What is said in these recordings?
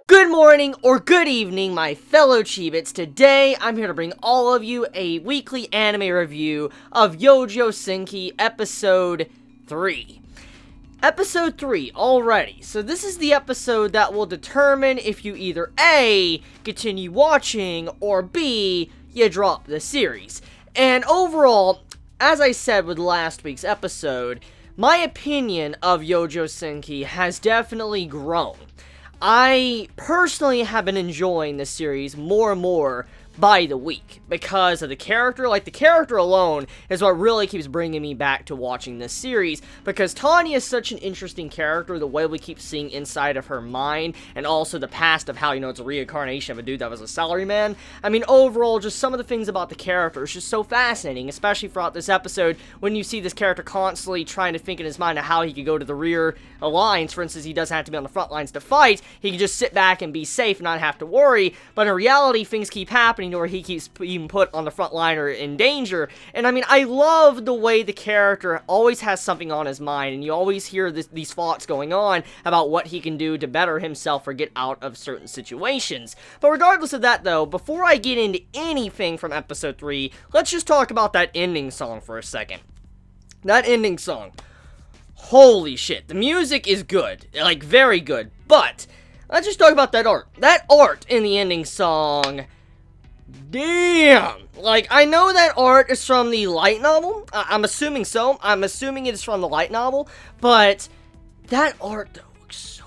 Good morning or good evening, my fellow Chibits. Today, I'm here to bring all of you a weekly anime review of Youjo Senki Episode 3. Episode 3 already. So this is the episode that will determine if you either A, continue watching, or B, you drop the series. And overall, as I said with last week's episode, my opinion of Youjo Senki has definitely grown. I personally have been enjoying this series more and more by the week because of the character. Like, the character alone is what really keeps bringing me back to watching this series, because Tanya is such an interesting character, the way we keep seeing inside of her mind, and also the past of how, it's a reincarnation of a dude that was a salaryman. I mean, overall, just some of the things about the character is just so fascinating, especially throughout this episode, when you see this character constantly trying to think in his mind of how he could go to the rear lines. For instance, he doesn't have to be on the front lines to fight, he can just sit back and be safe and not have to worry, but in reality, things keep happening where he keeps being put on the front line or in danger. And I mean, I love the way the character always has something on his mind, and you always hear these thoughts going on about what he can do to better himself or get out of certain situations. But regardless of that though, before I get into anything from episode 3, let's just talk about that ending song for a second. That ending song. Holy shit, the music is good, like very good, but let's just talk about that art. That art in the ending song, damn! Like, I know that art is from the light novel. I'm assuming so. I'm assuming it is from the light novel. But that art, though, looks so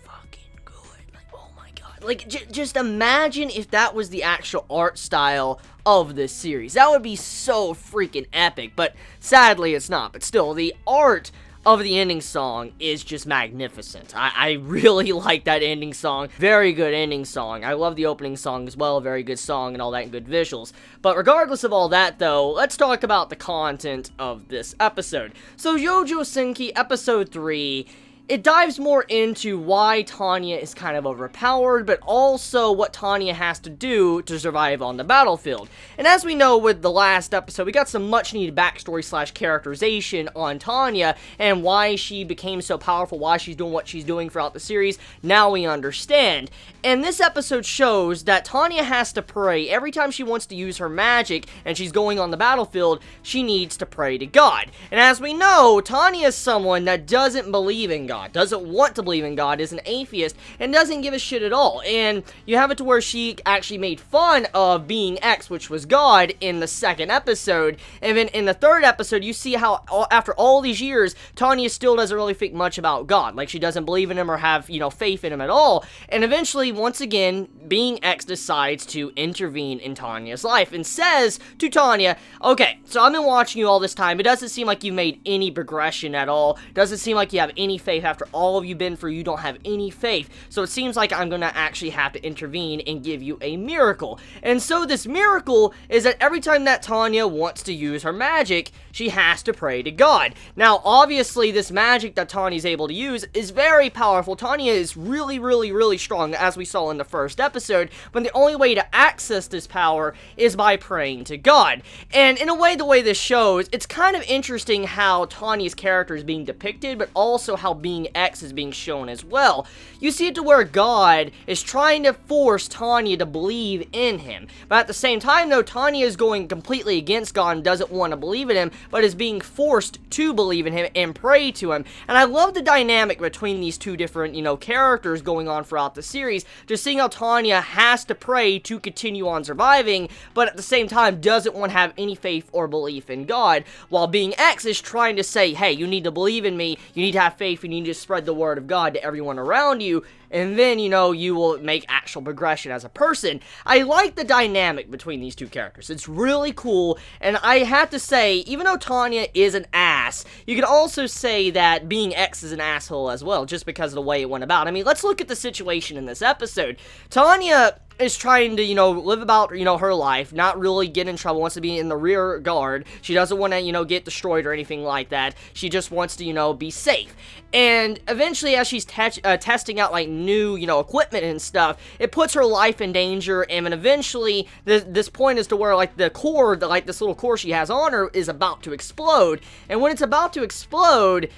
fucking good. Like, oh my god. Like, just imagine if that was the actual art style of this series. That would be so freaking epic. But sadly, it's not. But still, the art of the ending song is just magnificent. I really like that ending song. Very good ending song. I love the opening song as well. Very good song and all that, and good visuals. But regardless of all that though, let's talk about the content of this episode. So Youjo Senki Episode 3, it dives more into why Tanya is kind of overpowered, but also what Tanya has to do to survive on the battlefield. And as we know with the last episode, we got some much needed backstory / characterization on Tanya and why she became so powerful, why she's doing what she's doing throughout the series. Now we understand. And this episode shows that Tanya has to pray. Every time she wants to use her magic and she's going on the battlefield, she needs to pray to God. And as we know, Tanya is someone that doesn't believe in God, doesn't want to believe in God, is an atheist, and doesn't give a shit at all. And you have it to where she actually made fun of being X, which was God, in the second episode. And then in the third episode, you see how after all these years, Tanya still doesn't really think much about God. Like, she doesn't believe in him or have, faith in him at all. And eventually, once again, being X decides to intervene in Tanya's life and says to Tanya, okay, so I've been watching you all this time. It doesn't seem like you've made any progression at all. It doesn't seem like you have any faith. After all of you've been through, you don't have any faith. So it seems like I'm gonna actually have to intervene and give you a miracle. And so this miracle is that every time that Tanya wants to use her magic, she has to pray to God. Now, obviously, this magic that Tanya's able to use is very powerful. Tanya is really, really, really strong, as we saw in the first episode, but the only way to access this power is by praying to God. And in a way, the way this shows, it's kind of interesting how Tanya's character is being depicted, but also how being X is being shown as well. You see it to where God is trying to force Tanya to believe in him, but at the same time though, Tanya is going completely against God and doesn't want to believe in him, but is being forced to believe in him and pray to him. And I love the dynamic between these two different, characters going on throughout the series, just seeing how Tanya has to pray to continue on surviving, but at the same time doesn't want to have any faith or belief in God, while being X is trying to say, hey, you need to believe in me, you need to have faith, you need to spread the word of God to everyone around you, and then, you will make actual progression as a person. I like the dynamic between these two characters. It's really cool, and I have to say, even though Tanya is an ass, you could also say that being X is an asshole as well, just because of the way it went about. I mean, let's look at the situation in this episode. Tanya is trying to, live about, her life, not really get in trouble, wants to be in the rear guard. She doesn't want to, get destroyed or anything like that. She just wants to, be safe. And eventually, as she's testing out, like, new, equipment and stuff, it puts her life in danger, and then eventually, this point is to where, like, the core, like, this little core she has on her is about to explode. And when it's about to explode,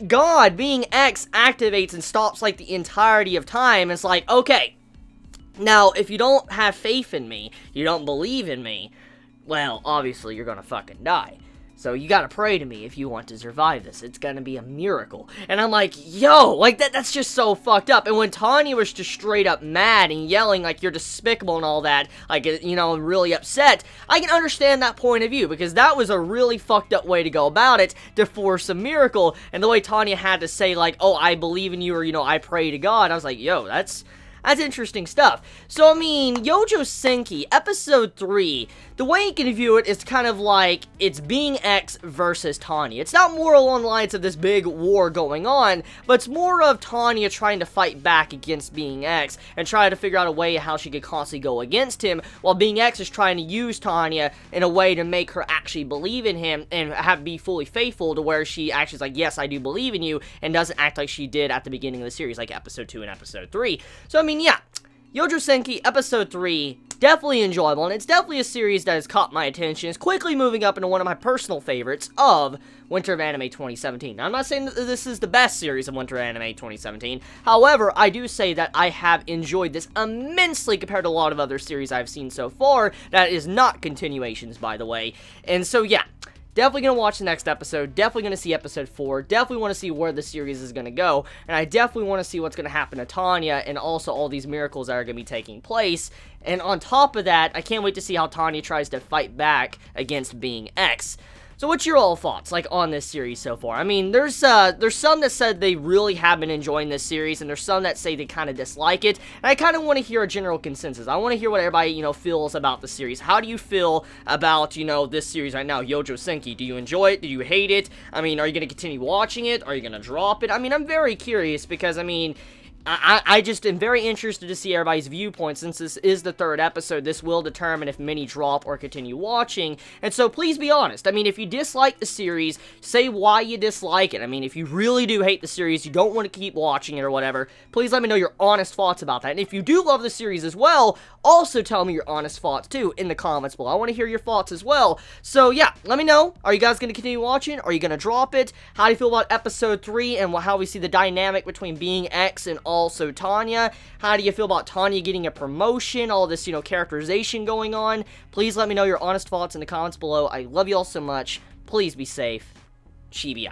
God, being X, activates and stops, like, the entirety of time. It's like, okay, now, if you don't have faith in me, you don't believe in me, well, obviously, you're gonna fucking die. So you gotta pray to me if you want to survive this. It's gonna be a miracle. And I'm like, yo, like, that's just so fucked up. And when Tanya was just straight up mad and yelling like you're despicable and all that, like, you know, really upset, I can understand that point of view, because that was a really fucked up way to go about it, to force a miracle. And the way Tanya had to say, like, oh, I believe in you, or, you know, I pray to God, I was like, yo, that's interesting stuff. So, I mean, Youjo Senki, episode 3, the way you can view it is kind of like, it's being X versus Tanya. It's not more along the lines of this big war going on, but it's more of Tanya trying to fight back against being X, and try to figure out a way how she could constantly go against him, while being X is trying to use Tanya in a way to make her actually believe in him, and be fully faithful, to where she actually is like, yes, I do believe in you, and doesn't act like she did at the beginning of the series, like episode 2 and episode 3. So, I mean, yeah, Youjo Senki, episode 3, definitely enjoyable, and it's definitely a series that has caught my attention. It's quickly moving up into one of my personal favorites of Winter of Anime 2017. Now, I'm not saying that this is the best series of Winter Anime 2017, however, I do say that I have enjoyed this immensely compared to a lot of other series I've seen so far, that is not continuations, by the way, and so, yeah. Definitely going to watch the next episode, definitely going to see episode 4, definitely want to see where the series is going to go, and I definitely want to see what's going to happen to Tanya, and also all these miracles that are going to be taking place, and on top of that, I can't wait to see how Tanya tries to fight back against being X. So what's your all thoughts, like, on this series so far? I mean, there's some that said they really have been enjoying this series, and there's some that say they kind of dislike it, and I kind of want to hear a general consensus. I want to hear what everybody, you know, feels about the series. How do you feel about, you know, this series right now, Youjo Senki? Do you enjoy it? Do you hate it? I mean, are you going to continue watching it? Are you going to drop it? I mean, I'm very curious, because, I mean, I just am very interested to see everybody's viewpoint. Since this is the 3rd episode, this will determine if many drop or continue watching, and so please be honest. I mean, if you dislike the series, say why you dislike it. I mean, if you really do hate the series, you don't want to keep watching it or whatever, please let me know your honest thoughts about that. And if you do love the series as well, also tell me your honest thoughts too in the comments below. I want to hear your thoughts as well. So yeah, let me know. Are you guys going to continue watching? Are you going to drop it? How do you feel about episode 3 and how we see the dynamic between being X and also Tanya? How do you feel about Tanya getting a promotion? All this, you know, characterization going on? Please let me know your honest thoughts in the comments below. I love you all so much. Please be safe. Chibi out.